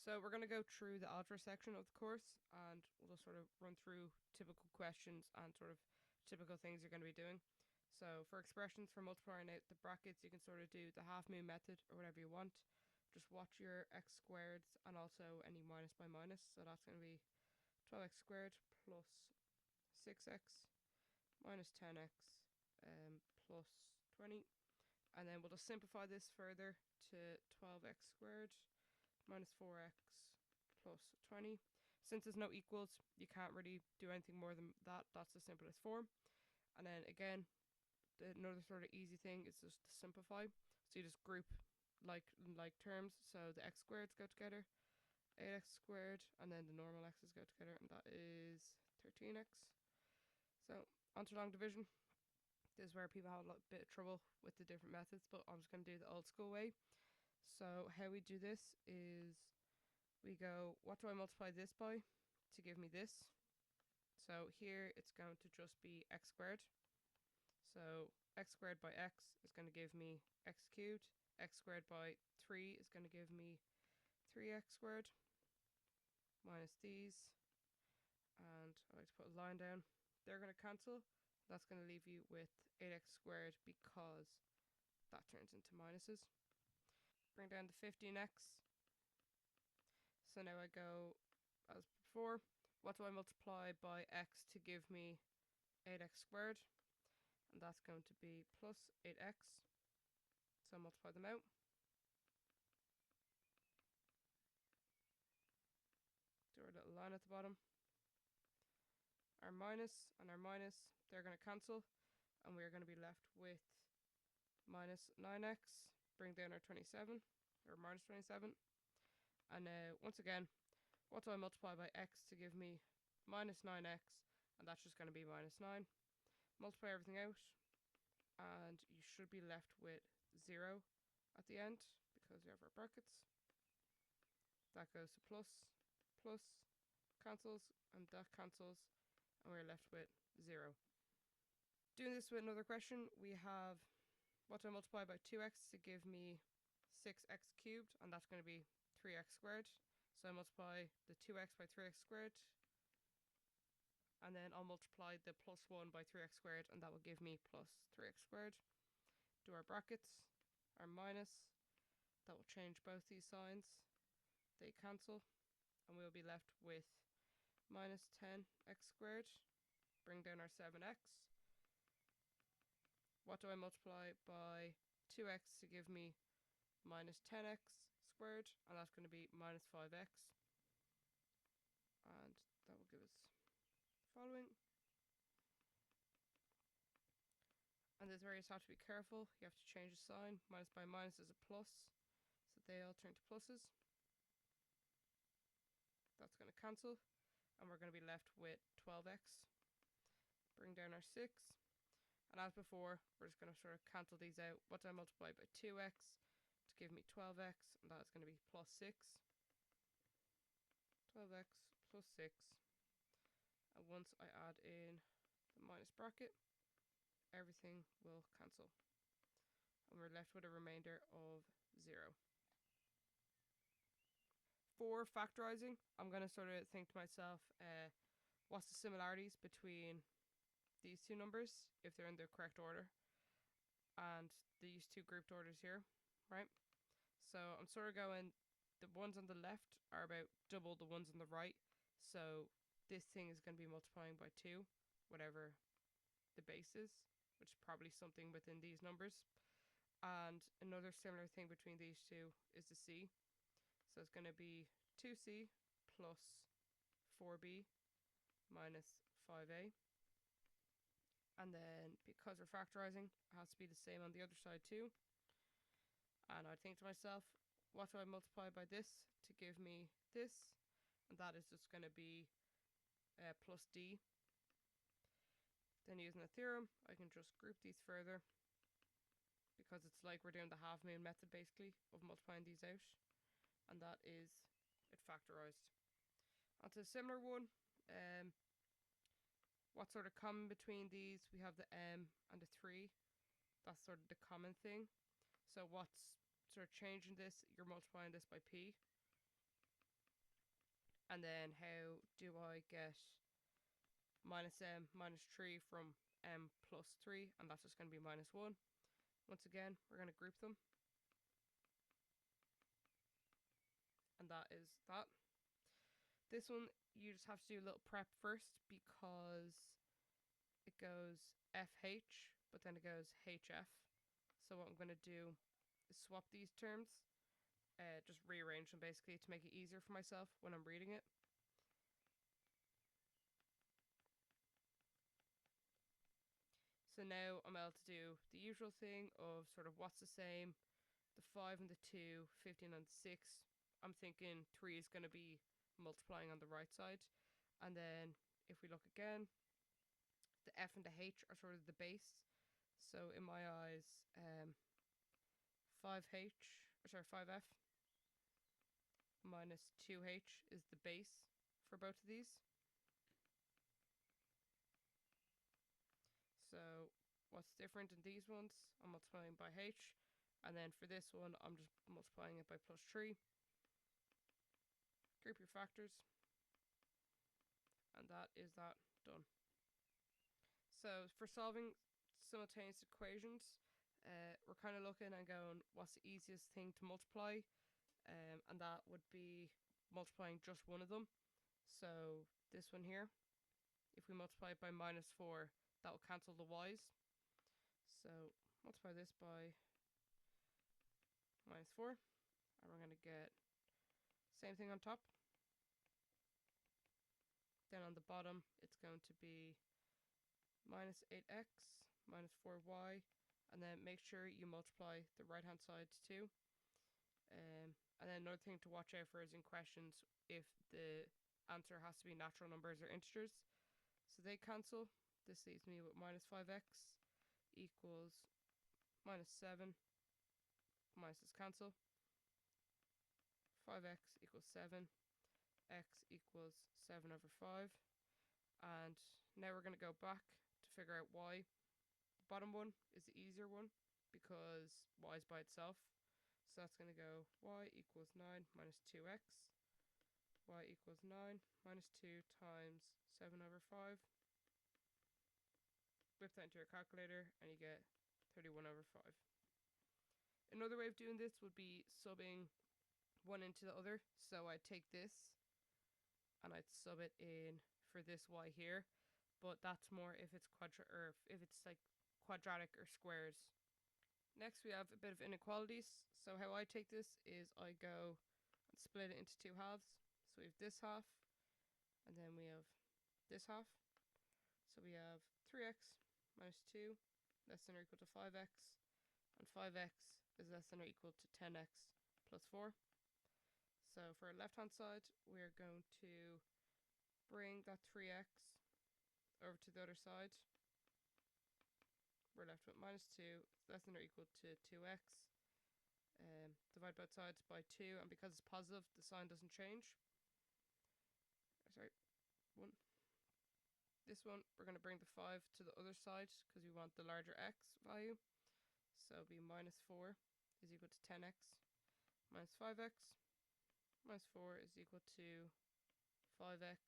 So we're going to go through the algebra section of the course, and we'll just sort of run through typical questions and sort of typical things you're going to be doing. So for expressions for multiplying out the brackets, you can sort of do the half moon method or whatever you want. Just watch your x squareds and also any minus by minus. So that's going to be 12x squared plus 6x minus 10x plus 20. And then we'll just simplify this further to 12x squared minus 4x plus 20. Since there's no equals, you can't really do anything more than that. That's the simplest form. And then again, another sort of easy thing is just to simplify. So you just group like terms. So the x squareds go together, 8x squared, and then the normal x's go together, and that is 13x. So onto long division. This is where people have a bit of trouble with the different methods, but I'm just going to do the old school way. So how we do this is we go, what do I multiply this by to give me this? So here it's going to just be x squared. So x squared by x is going to give me x cubed. X squared by 3 is going to give me 3x squared minus these. And I like to put a line down. They're going to cancel. That's going to leave you with 8x squared because that turns into minuses. Bring down the 15x. So now I go as before. What do I multiply by x to give me 8x squared? And that's going to be plus 8x. So multiply them out. Do our little line at the bottom. Our minus and our minus, they're going to cancel. And we're going to be left with minus 9x. Bring down our 27, or minus 27. And now, once again, what do I multiply by x to give me minus 9x? And that's just going to be minus 9. Multiply everything out, and you should be left with 0 at the end, because we have our brackets. That goes to plus, plus, cancels, and that cancels, and we're left with 0. Doing this with another question, we have what do I multiply by 2x to give me 6x cubed, and that's going to be 3x squared. So I multiply the 2x by 3x squared, and then I'll multiply the plus 1 by 3x squared, and that will give me plus 3x squared. Do our brackets, our minus, that will change both these signs. They cancel, and we'll be left with minus 10x squared. Bring down our 7x. What do I multiply by 2x to give me minus 10x squared? And that's going to be minus 5x. And that will give us the following. And this is where you just have to be careful. You have to change the sign. Minus by minus is a plus. So they all turn to pluses. That's going to cancel. And we're going to be left with 12x. Bring down our 6. And as before, we're just going to sort of cancel these out. What do I multiply by 2x to give me 12x? And that's going to be plus 6. 12x plus 6. And once I add in the minus bracket, everything will cancel. And we're left with a remainder of 0. For factorizing, I'm going to sort of think to myself, what's the similarities between these two numbers, if they're in the correct order, and these two grouped orders here, right? So I'm sort of going, the ones on the left are about double the ones on the right, so this thing is going to be multiplying by 2, whatever the base is, which is probably something within these numbers. And another similar thing between these two is the c. So it's going to be 2c plus 4b minus 5a. And then, because we're factorizing, it has to be the same on the other side too. And I think to myself, what do I multiply by this to give me this? And that is just going to be plus d. Then using the theorem, I can just group these further, because it's like we're doing the half moon method basically of multiplying these out. And that is it factorized. Onto a similar one. What's sort of common between these? We have the m and the 3. That's sort of the common thing. So what's sort of changing this? You're multiplying this by p. And then how do I get minus m minus 3 from m plus 3? And that's just going to be minus 1. Once again, we're going to group them. And that is that. This one, you just have to do a little prep first because it goes FH, but then it goes HF. So what I'm going to do is swap these terms, just rearrange them basically to make it easier for myself when I'm reading it. So now I'm able to do the usual thing of sort of what's the same, the 5 and the 2, 15 and the 6. I'm thinking 3 is going to be multiplying on the right side. And then if we look again, the F and the H are sort of the base. So in my eyes, 5F minus 2H is the base for both of these. So what's different in these ones? I'm multiplying by H. And then for this one, I'm just multiplying it by plus 3. Group your factors. And that is that done. So for solving simultaneous equations, we're kind of looking and going, what's the easiest thing to multiply? And that would be multiplying just one of them. So this one here, if we multiply it by minus 4, that will cancel the y's. So multiply this by minus 4, and we're going to get same thing on top. Then on the bottom, it's going to be minus 8x minus 4y, and then make sure you multiply the right hand side too. And then another thing to watch out for is in questions if the answer has to be natural numbers or integers. So they cancel. This leaves me with minus 5x equals minus 7. Minuses cancel. 5x equals 7. X equals 7 over 5. And now we're going to go back to figure out y. The bottom one is the easier one because y is by itself. So that's going to go y equals 9 minus 2x. Y equals 9 minus 2 times 7 over 5. Whip that into your calculator and you get 31 over 5. Another way of doing this would be subbing one into the other. So I'd take this and I'd sub it in for this y here. But that's more if it's like quadratic or squares. Next we have a bit of inequalities. So how I take this is I go and split it into two halves. So we have this half and then we have this half. So we have 3x minus 2 less than or equal to 5x, and 5x is less than or equal to 10x plus 4. So for our left hand side, we're going to bring that 3x over to the other side. We're left with minus 2, it's less than or equal to 2x. Divide both sides by 2, and because it's positive, the sign doesn't change. Sorry, 1. This one, we're going to bring the 5 to the other side because we want the larger x value. So it'll be minus 4 is equal to 10x minus 5x. Minus 4 is equal to 5x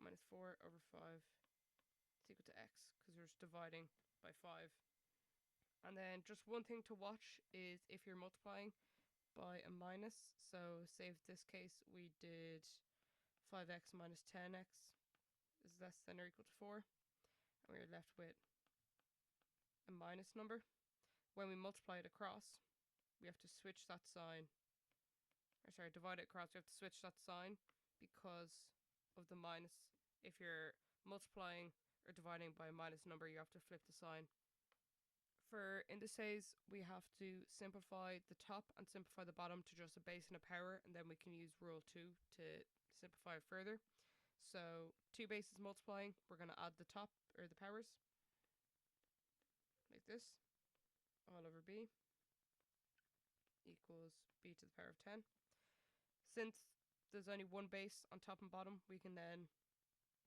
minus 4 over 5 is equal to x because we're just dividing by 5. And then just one thing to watch is if you're multiplying by a minus. So say in this case we did 5x minus 10x is less than or equal to 4, and we're left with a minus number. When we multiply it across, we have to switch that sign, divide it across, we have to switch that sign because of the minus. If you're multiplying or dividing by a minus number, you have to flip the sign. For indices, we have to simplify the top and simplify the bottom to just a base and a power, and then we can use rule 2 to simplify it further. So 2 bases multiplying, we're going to add the top or the powers like this, all over b equals b to the power of 10. Since there's only one base on top and bottom, we can then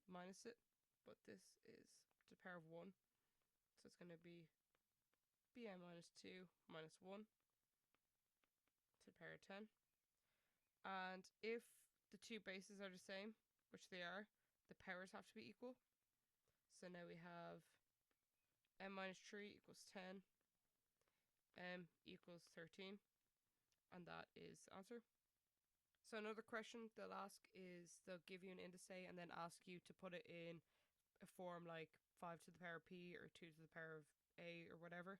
minus it, but this is to the power of 1, so it's going to be bn minus 2 minus 1 to the power of 10. And if the two bases are the same, which they are, the powers have to be equal. So now we have m minus 3 equals 10, m equals 13, and that is the answer. So another question they'll ask is they'll give you an indice and then ask you to put it in a form like 5 to the power of p or 2 to the power of a or whatever.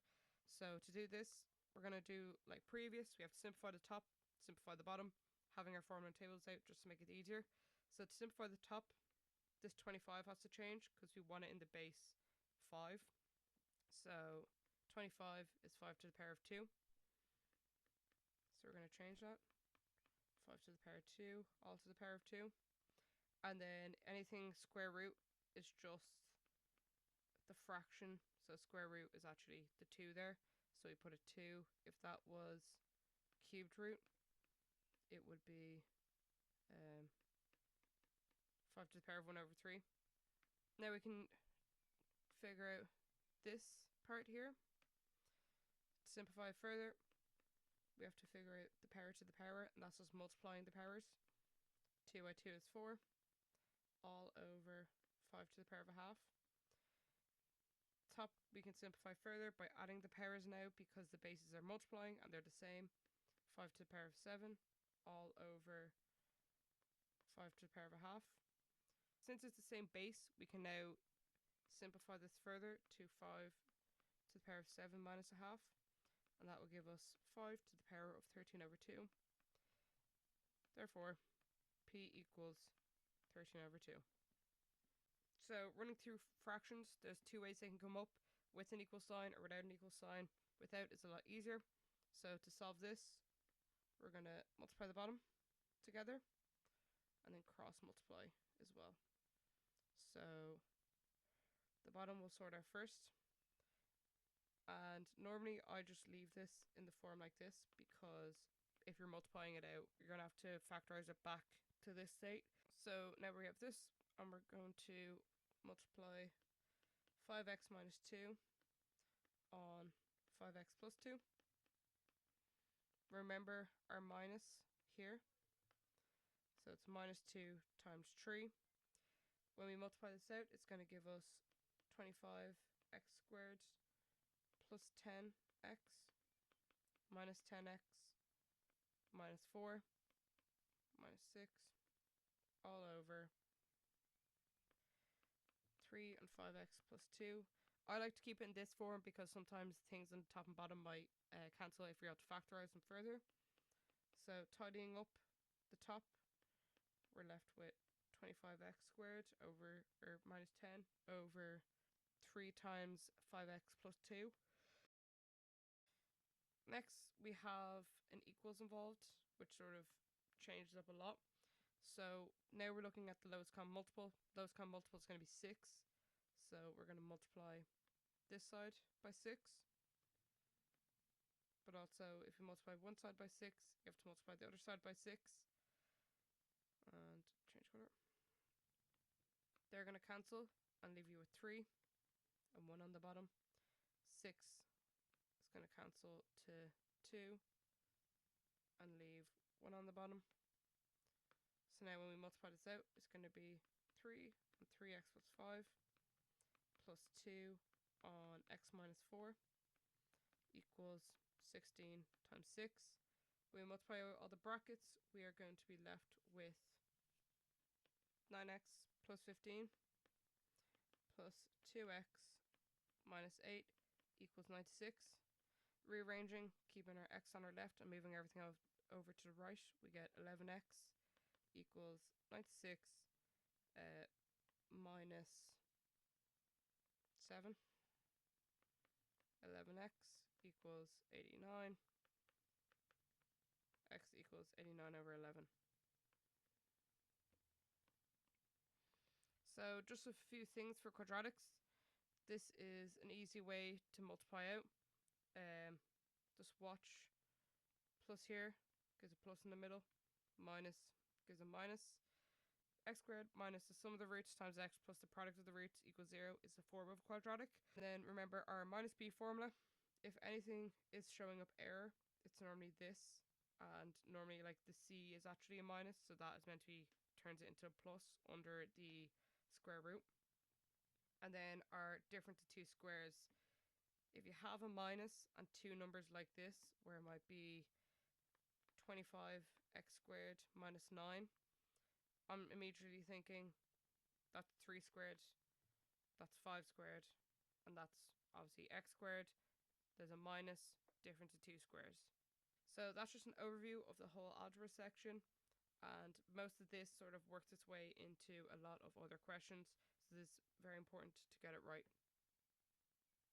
So to do this, we're going to do like previous. We have to simplify the top, simplify the bottom, having our formula and tables out just to make it easier. So to simplify the top, this 25 has to change because we want it in the base 5. So 25 is 5 to the power of 2. So we're going to change that. 5 to the power of 2, all to the power of 2. And then anything square root is just the fraction. So square root is actually the 2 there. So we put a 2. If that was cubed root, it would be 5 to the power of 1 over 3. Now we can figure out this part here. To simplify further, we have to figure out the power to the power, and that's just multiplying the powers. 2 by 2 is 4, all over 5 to the power of a half. Top, we can simplify further by adding the powers now because the bases are multiplying and they're the same. 5 to the power of 7, all over 5 to the power of a half. Since it's the same base, we can now simplify this further to 5 to the power of 7 minus a half. And that will give us 5 to the power of 13 over 2. Therefore, p equals 13 over 2. So running through fractions, there's two ways they can come up, with an equal sign or without an equal sign. Without is a lot easier. So to solve this, we're going to multiply the bottom together and then cross multiply as well. So the bottom will sort out first. And normally I just leave this in the form like this because if you're multiplying it out, you're going to have to factorize it back to this state. So now we have this, and we're going to multiply 5x minus 2 on 5x plus 2. Remember our minus here. So it's minus 2 times 3. When we multiply this out, it's going to give us 25x squared plus 10x minus 10x minus 4 minus 6 all over 3 and 5x plus 2. I like to keep it in this form because sometimes things on the top and bottom might cancel if you have to factorize them further. So tidying up the top, we're left with 25x squared over, or minus 10 over 3 times 5x plus 2. Next, we have an equals involved, which sort of changes up a lot. So now we're looking at the lowest common multiple. Lowest common multiple is going to be 6. So we're going to multiply this side by 6. But also, if you multiply one side by 6, you have to multiply the other side by 6. And change color. They're going to cancel and leave you with 3 and 1 on the bottom. 6 is going to cancel to 2 and leave 1 on the bottom. So now when we multiply this out, it's going to be 3 and 3x plus 5 plus 2 on x minus 4 equals 16 times 6. When we multiply out all the brackets, we are going to be left with 9x plus 15 plus 2x minus 8 equals 96. Rearranging, keeping our x on our left and moving everything over to the right, we get 11x equals 96 minus 7. 11x equals 89. X equals 89 over 11. So just a few things for quadratics. This is an easy way to multiply out. Just watch. Plus here gives a plus in the middle. Minus gives a minus. X squared minus the sum of the roots times x plus the product of the roots equals 0 is the form of a quadratic. And then remember our minus b formula. If anything is showing up error, it's normally this. and normally like the C is actually a minus, so that is meant to be, turns it into a plus under the square root. And then our difference of two squares, if you have a minus and two numbers like this, where it might be 25x squared minus 9, I'm immediately thinking that's 3 squared, that's 5 squared, and that's obviously x squared. There's a minus, difference of two squares. So that's just an overview of the whole algebra section, and most of this sort of works its way into a lot of other questions, so this is very important to get it right.